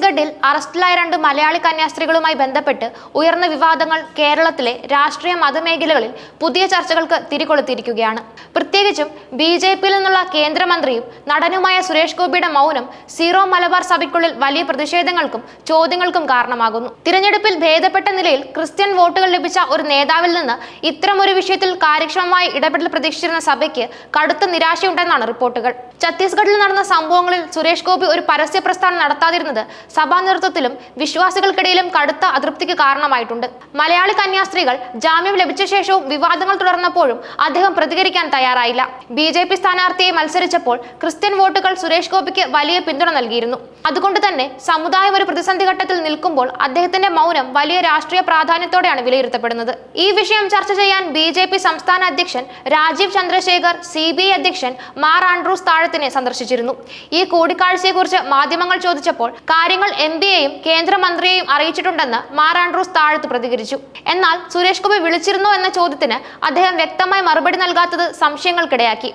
ഛത്തീസ്ഗഡിൽ അറസ്റ്റിലായ 2 മലയാളി കന്യാസ്ത്രീകളുമായി ബന്ധപ്പെട്ട് ഉയർന്ന വിവാദങ്ങൾ കേരളത്തിലെ രാഷ്ട്രീയ മതമേഖലകളിൽ പുതിയ ചർച്ചകൾക്ക് തിരികൊളുത്തിയിരിക്കുകയാണ്. പ്രത്യേകിച്ചും ബി.ജെ.പിയിൽ നിന്നുള്ള കേന്ദ്രമന്ത്രിയും നടനുമായ സുരേഷ് ഗോപിയുടെ മൗനം സീറോ മലബാർ സഭയ്ക്കുള്ളിൽ വലിയ പ്രതിഷേധങ്ങൾക്കും ചോദ്യങ്ങൾക്കും കാരണമാകുന്നു. തിരഞ്ഞെടുപ്പിൽ ഭേദപ്പെട്ട നിലയിൽ ക്രിസ്ത്യൻ വോട്ടുകൾ ലഭിച്ച ഒരു നേതാവിൽ നിന്ന് ഇത്തരമൊരു വിഷയത്തിൽ കാര്യക്ഷമമായ ഇടപെടൽ പ്രതീക്ഷിച്ചിരുന്ന സഭയ്ക്ക് കടുത്ത നിരാശയുണ്ടെന്നാണ് റിപ്പോർട്ടുകൾ. ഛത്തീസ്ഗഡിൽ നടന്ന സംഭവങ്ങളിൽ സുരേഷ് ഗോപി ഒരു പരസ്യ പ്രസ്ഥാനം നടത്താതിരുന്നത് സഭാ നേതൃത്വത്തിലും വിശ്വാസികൾക്കിടയിലും കടുത്ത അതൃപ്തിക്ക് കാരണമായിട്ടുണ്ട്. മലയാളി കന്യാസ്ത്രീകൾ ജാമ്യം ലഭിച്ച ശേഷവും വിവാദങ്ങൾ തുടർന്നപ്പോഴും അദ്ദേഹം പ്രതികരിക്കാൻ തയ്യാറായില്ല. ബി.ജെ.പി സ്ഥാനാർത്ഥിയെ മത്സരിച്ചപ്പോൾ ക്രിസ്ത്യൻ വോട്ടുകൾ സുരേഷ് ഗോപിക്ക് വലിയ പിന്തുണ നൽകിയിരുന്നു. അതുകൊണ്ട് തന്നെ സമുദായം ഒരു പ്രതിസന്ധി ഘട്ടത്തിൽ നിൽക്കുമ്പോൾ അദ്ദേഹത്തിന്റെ മൗനം വലിയ രാഷ്ട്രീയ പ്രാധാന്യത്തോടെയാണ് വിലയിരുത്തപ്പെടുന്നത്. ഈ വിഷയം ചർച്ച ചെയ്യാൻ ബി.ജെ.പി സംസ്ഥാന അധ്യക്ഷൻ രാജീവ് ചന്ദ്രശേഖർ CBI അധ്യക്ഷൻ മാർ ആൻഡ്രൂസ് താഴത്തിനെ സന്ദർശിച്ചിരുന്നു. ഈ കൂടിക്കാഴ്ചയെക്കുറിച്ച് മാധ്യമങ്ങൾ ചോദിച്ചപ്പോൾ കാര്യങ്ങൾ MPയെയും കേന്ദ്രമന്ത്രിയെയും അറിയിച്ചിട്ടുണ്ടെന്ന് മാർ ആൻഡ്രൂസ് താഴത്ത് പ്രതികരിച്ചു. എന്നാൽ സുരേഷ് ഗോപി വിളിച്ചിരുന്നോ എന്ന ചോദ്യത്തിന് അദ്ദേഹം വ്യക്തമായി മറുപടി നൽകാത്തത് സംശയങ്ങൾക്കിടയാക്കി.